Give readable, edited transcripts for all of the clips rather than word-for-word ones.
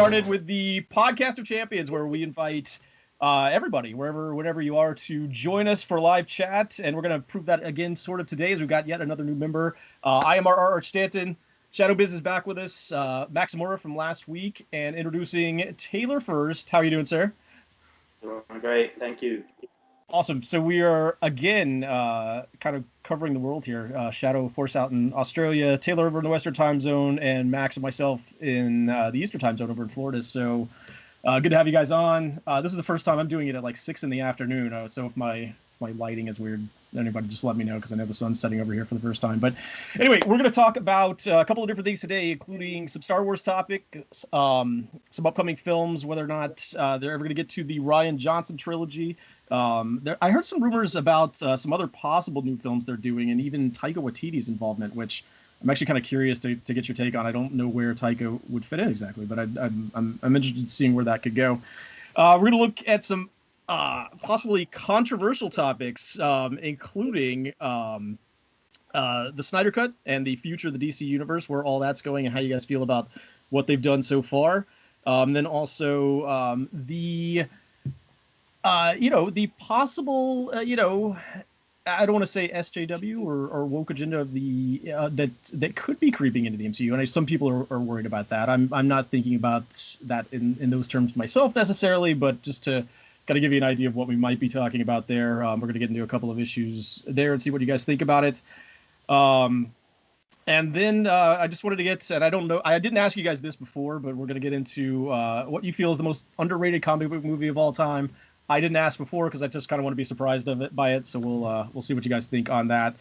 started with the Podcast of Champions, where we invite everybody, wherever you are, to join us for live chat. And we're going to prove that again sort of today, as we've got yet another new member. I am Arch Stanton. Shadow Biz is back with us. Max Amora from last week. And introducing Taylor first. How are you doing, sir? Doing great. Thank you. Awesome. So we are, again, kind of covering the world here. Shadow, of course, out in Australia, Taylor over in the Western time zone, and Max and myself in the Eastern time zone over in Florida. So good to have you guys on. This is the first time I'm doing it at like 6 in the afternoon. So if my lighting is weird, anybody just let me know, because I know the sun's setting over here for the first time. But anyway, we're going to talk about a couple of different things today, including some Star Wars topics, some upcoming films, whether or not they're ever going to get to the Rian Johnson trilogy. I heard some rumors about some other possible new films they're doing, and even Taika Waititi's involvement, which I'm actually kind of curious to get your take on. I don't know where Taika would fit in exactly, but I'm interested in seeing where that could go. We're going to look at some possibly controversial topics, including the Snydercut and the future of the DC universe, where all that's going, and how you guys feel about what they've done so far. Then also the possible, I don't want to say SJW or woke agenda of the that could be creeping into the MCU, and some people are worried about that. I'm not thinking about that in those terms myself necessarily, but just to kind of give you an idea of what we might be talking about there. We're going to get into a couple of issues there and see what you guys think about it. And then I just wanted to get, and I don't know, I didn't ask you guys this before, but we're going to get into what you feel is the most underrated comic book movie of all time. I didn't ask before because I just kind of want to be surprised by it, so we'll see what you guys think on that.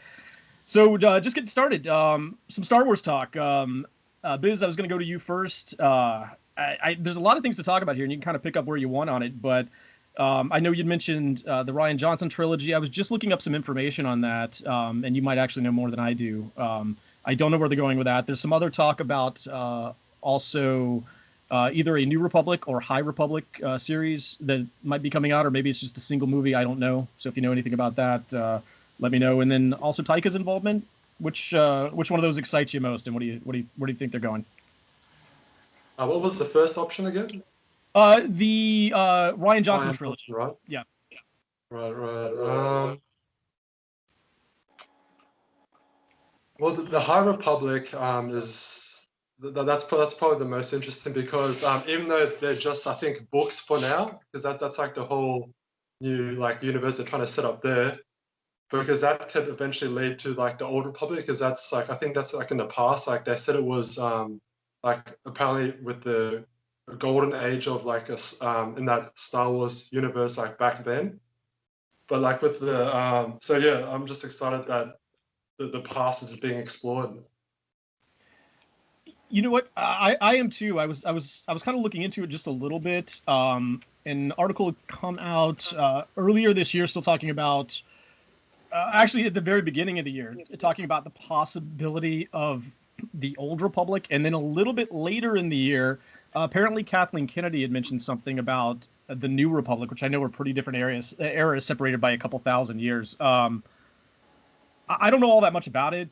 So just getting started, some Star Wars talk. Biz, I was going to go to you first. There's a lot of things to talk about here, and you can kind of pick up where you want on it, but I know you'd mentioned the Rian Johnson trilogy. I was just looking up some information on that, and you might actually know more than I do. I don't know where they're going with that. There's some other talk about also either a New Republic or High Republic series that might be coming out, or maybe it's just a single movie. I don't know. So if you know anything about that, let me know. And then also Taika's involvement. Which one of those excites you most, and where do you think they're going? What was the first option again? The Rian Johnson trilogy. Right. Yeah. Right. Well, the High Republic that's probably the most interesting, because even though they're just, I think, books for now, because that's like the whole new like universe they're trying to set up there, because that could eventually lead to like the Old Republic, because that's like, I think that's like in the past, like they said it was like apparently with the golden age of like in that Star Wars universe like back then. But like with the so yeah, I'm just excited that the past is being explored. You know what? I am too. I was kind of looking into it just a little bit. An article had come out earlier this year, still talking about actually at the very beginning of the year, talking about the possibility of the Old Republic, and then a little bit later in the year, apparently Kathleen Kennedy had mentioned something about the New Republic, which I know are pretty different eras separated by a couple thousand years. I don't know all that much about it.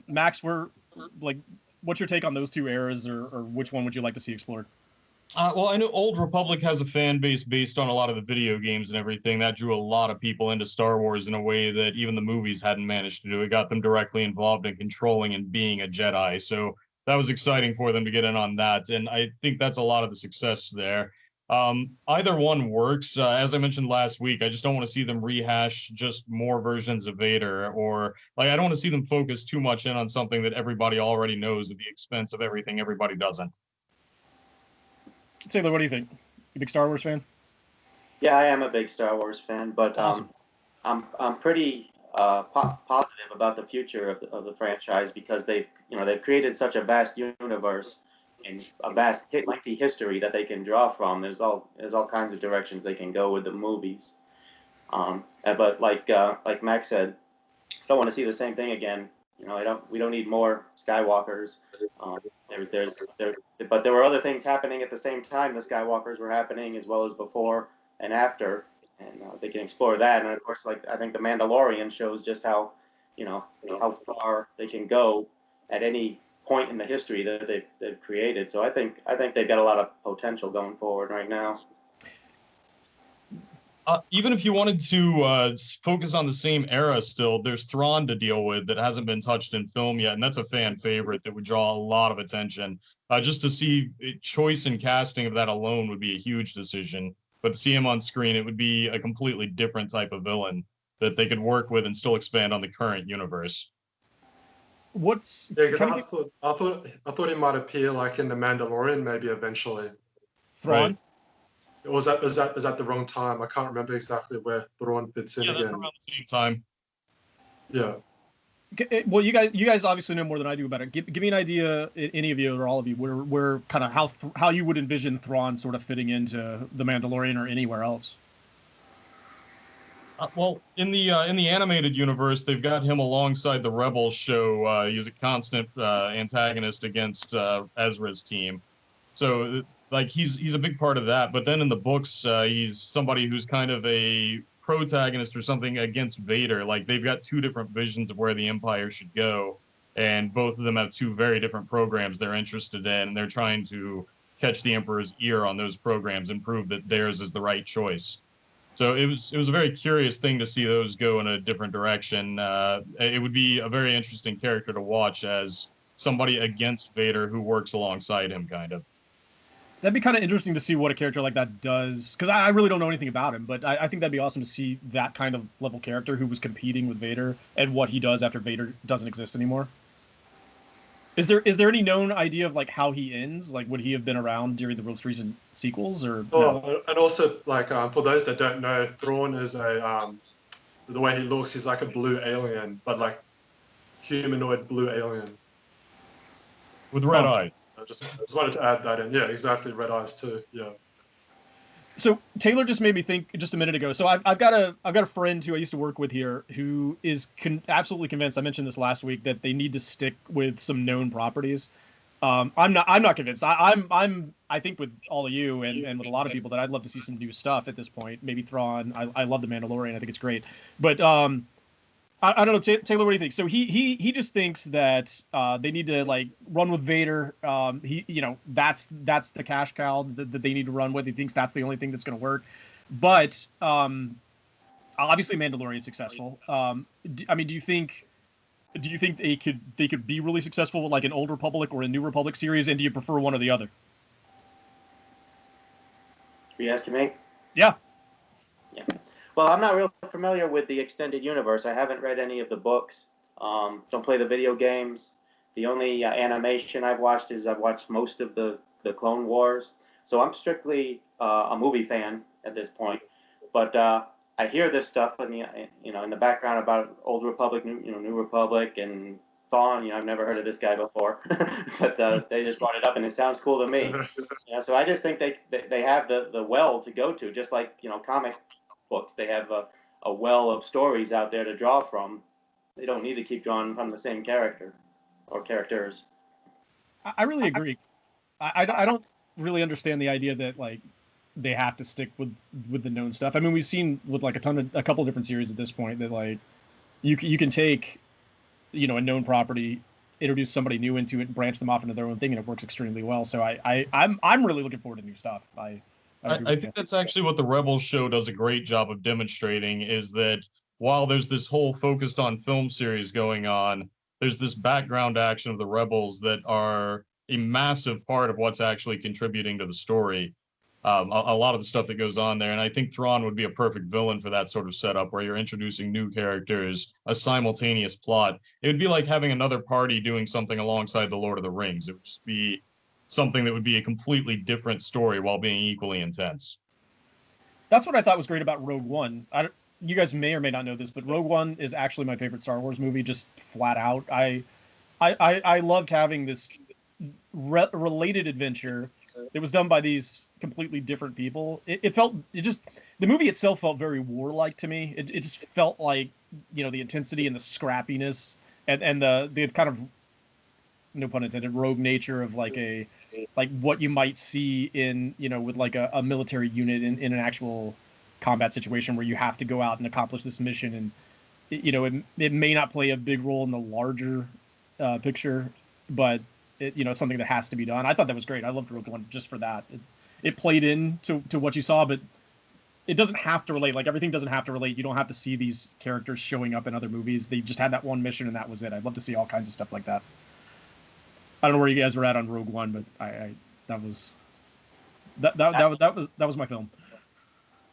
Max, what's your take on those two eras, or which one would you like to see explored? Well, I know Old Republic has a fan base based on a lot of the video games and everything. That drew a lot of people into Star Wars in a way that even the movies hadn't managed to do. It got them directly involved in controlling and being a Jedi. So that was exciting for them to get in on that. And I think that's a lot of the success there. Either one works. As I mentioned last week, I just don't want to see them rehash just more versions of Vader, or like I don't want to see them focus too much in on something that everybody already knows at the expense of everything everybody doesn't. Taylor, what do you think? You a big Star Wars fan? Yeah, I am a big Star Wars fan, but Awesome. I'm pretty positive about the future of the franchise, because they've created such a vast universe and a vast lengthy history that they can draw from. There's all kinds of directions they can go with the movies. But like Max said, I don't want to see the same thing again. We don't need more Skywalkers. But there were other things happening at the same time the Skywalkers were happening, as well as before and after, and they can explore that. And of course, like I think the Mandalorian shows just how far they can go at any point in the history that they've created. So I think they've got a lot of potential going forward right now. Even if you wanted to focus on the same era still, there's Thrawn to deal with that hasn't been touched in film yet, and that's a fan favorite that would draw a lot of attention. Just to see choice and casting of that alone would be a huge decision. But to see him on screen, it would be a completely different type of villain that they could work with and still expand on the current universe. What's Yeah, 'cause I thought he might appear like in The Mandalorian maybe eventually. Thrawn? Right. Or is that the wrong time? I can't remember exactly where Thrawn fits in Yeah, that's again. around the same time. Yeah. Well, you guys obviously know more than I do about it. Give me an idea, any of you or all of you, where kind of how you would envision Thrawn sort of fitting into The Mandalorian or anywhere else. Well, in the animated universe, they've got him alongside the Rebels show. He's a constant antagonist against Ezra's team. So, like, he's a big part of that. But then in the books, he's somebody who's kind of a protagonist or something against Vader. Like, they've got two different visions of where the Empire should go, and both of them have two very different programs they're interested in, and they're trying to catch the Emperor's ear on those programs and prove that theirs is the right choice. So it was a very curious thing to see those go in a different direction. It would be a very interesting character to watch as somebody against Vader who works alongside him, kind of. That'd be kind of interesting to see what a character like that does, because I really don't know anything about him, but I think that'd be awesome to see that kind of level character who was competing with Vader and what he does after Vader doesn't exist anymore. Is there any known idea of like how he ends? Like, would he have been around during the most recent sequels, or no? And also, like, for those that don't know, Thrawn is the way he looks, he's like a blue alien, but like humanoid blue alien. With red eyes. I just wanted to add that in. Yeah, exactly, red eyes too. Yeah. So Taylor just made me think just a minute ago. So I've got a friend who I used to work with here who is absolutely convinced. I mentioned this last week that they need to stick with some known properties. I'm not convinced. I think with all of you and with a lot of people that I'd love to see some new stuff at this point. Maybe Thrawn. I love The Mandalorian. I think it's great. But I don't know, Taylor. What do you think? So he just thinks that they need to like run with Vader. That's the cash cow that they need to run with. He thinks that's the only thing that's going to work. But obviously, Mandalorian's successful. Do you think they could be really successful with like an Old Republic or a New Republic series? And do you prefer one or the other? Are you asking me? Yeah. Yeah. Well, I'm not real familiar with the extended universe. I haven't read any of the books. Don't play the video games. The only animation I've watched most of the Clone Wars. So I'm strictly a movie fan at this point. But I hear this stuff in the background about Old Republic, New Republic, and Thrawn. I've never heard of this guy before, but they just brought it up, and it sounds cool to me. So I just think they have the well to go to, just like comic books. They have a well of stories out there to draw from. They don't need to keep drawing from the same character or characters. I really agree. I don't really understand the idea that like they have to stick with the known stuff. I mean, we've seen with like a couple of different series at this point that like you can take a known property, introduce somebody new into it, and branch them off into their own thing, and it works extremely well. So I'm really looking forward to new stuff. I think that's actually what the Rebels show does a great job of demonstrating, is that while there's this whole focused on film series going on, there's this background action of the Rebels that are a massive part of what's actually contributing to the story. A lot of the stuff that goes on there, and I think Thrawn would be a perfect villain for that sort of setup where you're introducing new characters, a simultaneous plot. It would be like having another party doing something alongside the Lord of the Rings. It would just be something that would be a completely different story while being equally intense. That's what I thought was great about Rogue One. You guys may or may not know this, but Rogue One is actually my favorite Star Wars movie, just flat out. I loved having this related adventure. It was done by these completely different people. The movie itself felt very warlike to me. It just felt like, the intensity and the scrappiness and the kind of, no pun intended, rogue nature of like what you might see in, with like a military unit in an actual combat situation where you have to go out and accomplish this mission. And, it may not play a big role in the larger picture, but something that has to be done. I thought that was great. I loved Rogue One just for that. It played into what you saw, but it doesn't have to relate. Like, everything doesn't have to relate. You don't have to see these characters showing up in other movies. They just had that one mission and that was it. I'd love to see all kinds of stuff like that. I don't know where you guys were at on Rogue One, but that was my film.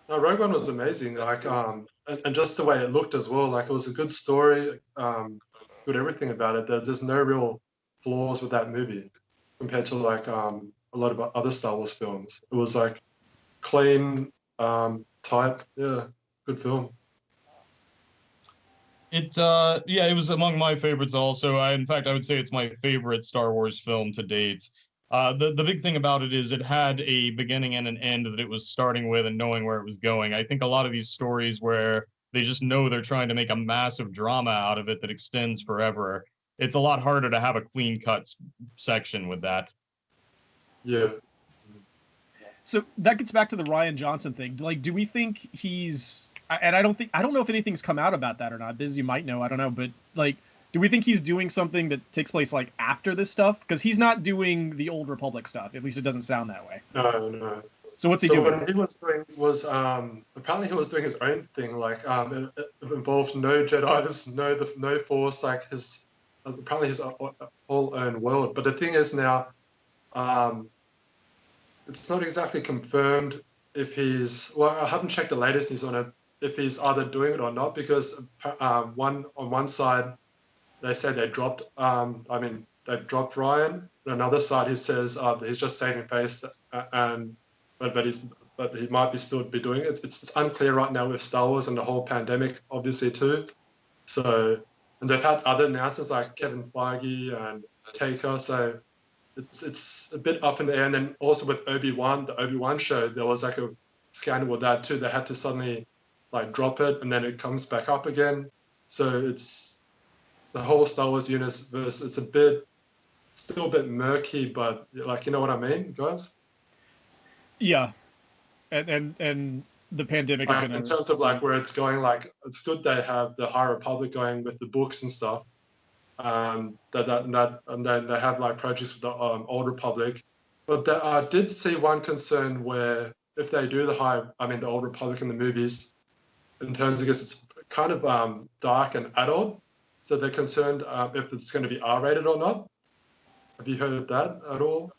No, Rogue One was amazing. Like, and just the way it looked as well. Like, it was a good story, good everything about it. There's no real flaws with that movie compared to like a lot of other Star Wars films. It was like clean, tight, yeah, good film. It was among my favorites also. In fact, I would say it's my favorite Star Wars film to date. The big thing about it is it had a beginning and an end that it was starting with and knowing where it was going. I think a lot of these stories where they just know they're trying to make a massive drama out of it that extends forever, it's a lot harder to have a clean cut section with that. Yeah. So that gets back to the Rian Johnson thing. Like, do we think he's, and I don't know if anything's come out about that or not. Biz, you might know, I don't know, but like, do we think he's doing something that takes place like after this stuff? Because he's not doing the Old Republic stuff. At least it doesn't sound that way. No. So what's he doing? What he was doing was apparently he was doing his own thing. Like, it involved no Jedi's, no Force. Like, apparently his whole own world. But the thing is now, it's not exactly confirmed if he's. Well, I haven't checked the latest news on it. If he's either doing it or not, because on one side they say they dropped. They dropped Ryan. On another side, he says he's just saving face, but he might still be doing it. It's unclear right now with Star Wars and the whole pandemic, obviously too. So, and they've had other announcements like Kevin Feige and Taker. So it's a bit up in the air. And then also with Obi-Wan, the Obi-Wan show, there was like a scandal with that too. They had to suddenly like drop it and then it comes back up again. So it's the whole Star Wars universe. It's still a bit murky, but like, you know what I mean, guys? Yeah, and the pandemic is in terms of like where it's going. Like, it's good they have the High Republic going with the books and stuff. And then they have like projects with the Old Republic. But I did see one concern where if they do the Old Republic in the movies, in terms of, I guess it's kind of dark and adult. So they're concerned if it's going to be R-rated or not. Have you heard of that at all?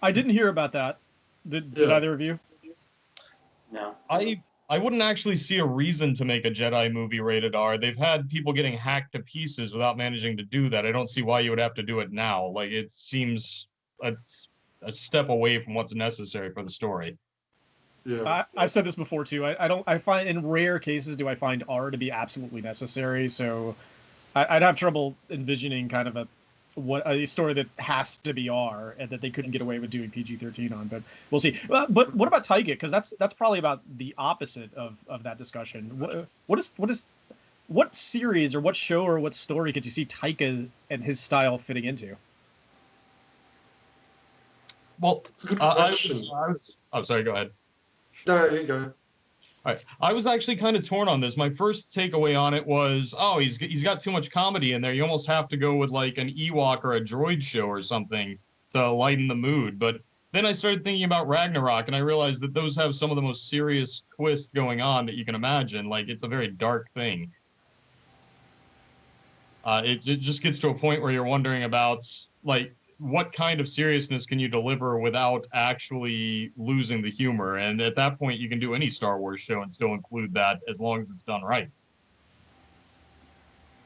I didn't hear about that. Did either of you? No. I wouldn't actually see a reason to make a Jedi movie rated R. They've had people getting hacked to pieces without managing to do that. I don't see why you would have to do it now. Like, it seems a step away from what's necessary for the story. Yeah. I've said this before too. I find in rare cases do I find R to be absolutely necessary. So I'd have trouble envisioning kind of a story that has to be R and that they couldn't get away with doing PG-13 on. But we'll see. But what about Taika? Because that's probably about the opposite of that discussion. What series or what show or what story could you see Taika and his style fitting into? Well, I'm sorry. Go ahead. No, you go. All right. I was actually kind of torn on this. My first takeaway on it was, he's got too much comedy in there. You almost have to go with like an Ewok or a droid show or something to lighten the mood. But then I started thinking about Ragnarok, and I realized that those have some of the most serious twists going on that you can imagine. Like, it's a very dark thing. It just gets to a point where you're wondering about, like, what kind of seriousness can you deliver without actually losing the humor? And at that point, you can do any Star Wars show and still include that as long as it's done right.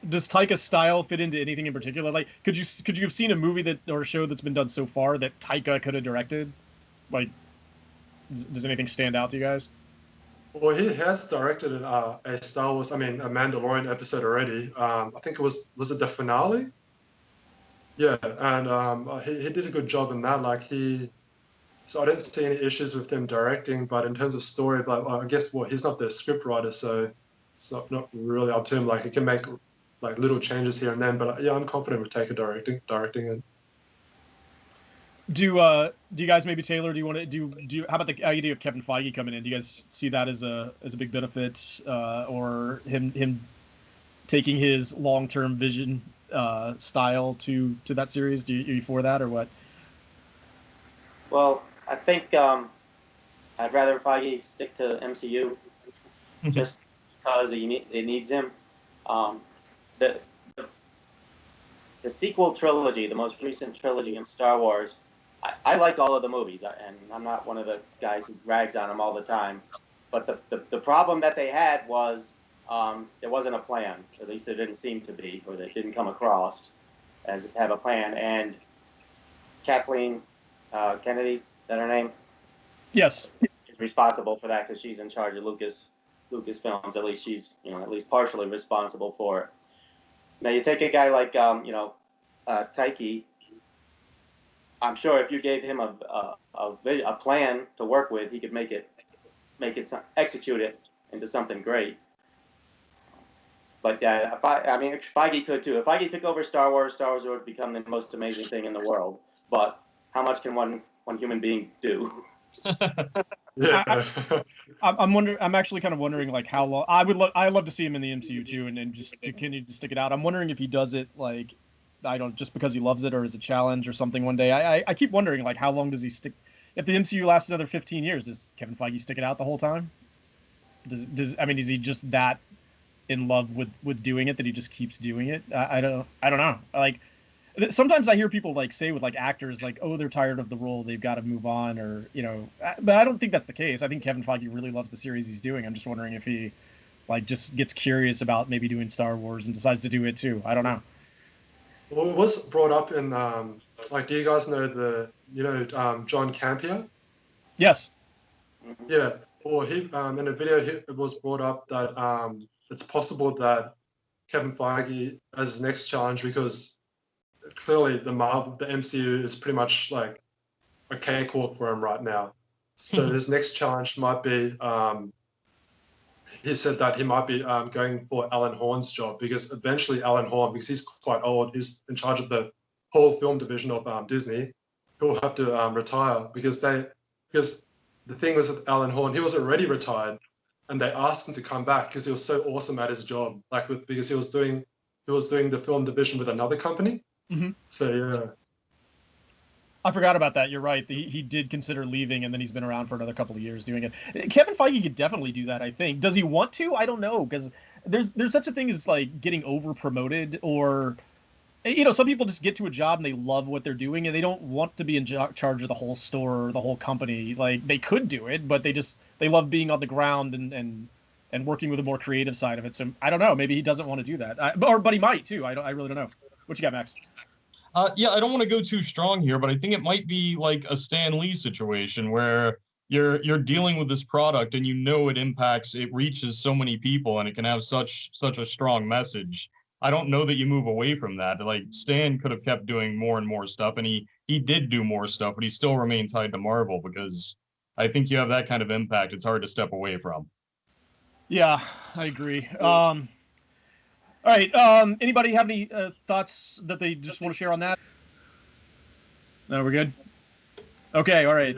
Does Taika's style fit into anything in particular? Like, could you have seen a movie or a show that's been done so far that Taika could have directed? Like, does anything stand out to you guys? Well, he has directed a Star Wars, a Mandalorian episode already. I think was it the finale? Yeah, and he did a good job in that. So I didn't see any issues with him directing, but in terms of story, but I guess he's not the script writer, so it's not really up to him. Like, he can make like little changes here and then, but yeah, I'm confident with Taika directing it. Do you guys, maybe Taylor, do you want to do how about the idea of Kevin Feige coming in? Do you guys see that as a big benefit, or him taking his long-term vision style to that series? Are you for that or what? Well, I think I'd rather Feige stick to MCU just because it needs him. Um, the the sequel trilogy, the most recent trilogy in Star Wars, I like all of the movies, and I'm not one of the guys who rags on them all the time. But the problem that they had was there wasn't a plan. At least there didn't seem to be, or they didn't come across as have a plan. And Kathleen Kennedy, is that her name? Yes. Is responsible for that because she's in charge of Lucasfilms. At least she's at least partially responsible for it. Now you take a guy like Taiki. I'm sure if you gave him a plan to work with, he could execute it into something great. But yeah, I mean, Feige could too. If Feige took over Star Wars would become the most amazing thing in the world. But how much can one human being do? Yeah. I'm wondering. I'm actually kind of wondering like how long. I love to see him in the MCU too, and just to continue to stick it out. I'm wondering if he does it like, I don't, just because he loves it or as a challenge or something one day. I keep wondering like how long does he stick? If the MCU lasts another 15 years, does Kevin Feige stick it out the whole time? I mean, is he just that in love with doing it that he just keeps doing it? I don't know. Like, sometimes I hear people like say with like actors like, oh, they're tired of the role, they've got to move on, or but I don't think that's the case. I think Kevin Feige really loves the series he's doing. I'm just wondering if he like just gets curious about maybe doing Star Wars and decides to do it too. I don't know. Well, it was brought up in like, do you guys know John Campea? Yes. Yeah. Well, he in a video it was brought up that it's possible that Kevin Feige as his next challenge, because clearly the MCU is pretty much like a cakewalk for him right now. So his next challenge might be, he said that he might be going for Alan Horn's job, because eventually Alan Horn, because he's quite old, he's in charge of the whole film division of Disney. He'll have to retire because the thing was with Alan Horn, he was already retired, and they asked him to come back because he was so awesome at his job, because he was doing the film division with another company. Mm-hmm. So yeah. I forgot about that. You're right. He did consider leaving, and then he's been around for another couple of years doing it. Kevin Feige could definitely do that, I think. Does he want to? I don't know, because there's such a thing as like getting over promoted, or some people just get to a job and they love what they're doing and they don't want to be in charge of the whole store or the whole company. Like, they could do it, but they love being on the ground and working with a more creative side of it. So I don't know. Maybe he doesn't want to do that, but he might too. I really don't know. What you got, Max? Yeah, I don't want to go too strong here, but I think it might be like a Stan Lee situation where you're dealing with this product and it reaches so many people and it can have such a strong message. I don't know that you move away from that. Like, Stan could have kept doing more and more stuff, and he did do more stuff, but he still remained tied to Marvel, because I think you have that kind of impact, it's hard to step away from. Yeah, I agree. All right. Anybody have any thoughts that they just want to share on that? No, we're good. Okay. All right.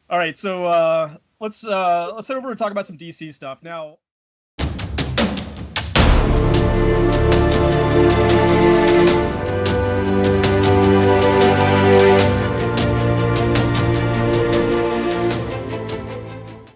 All right. So let's head over and talk about some DC stuff now.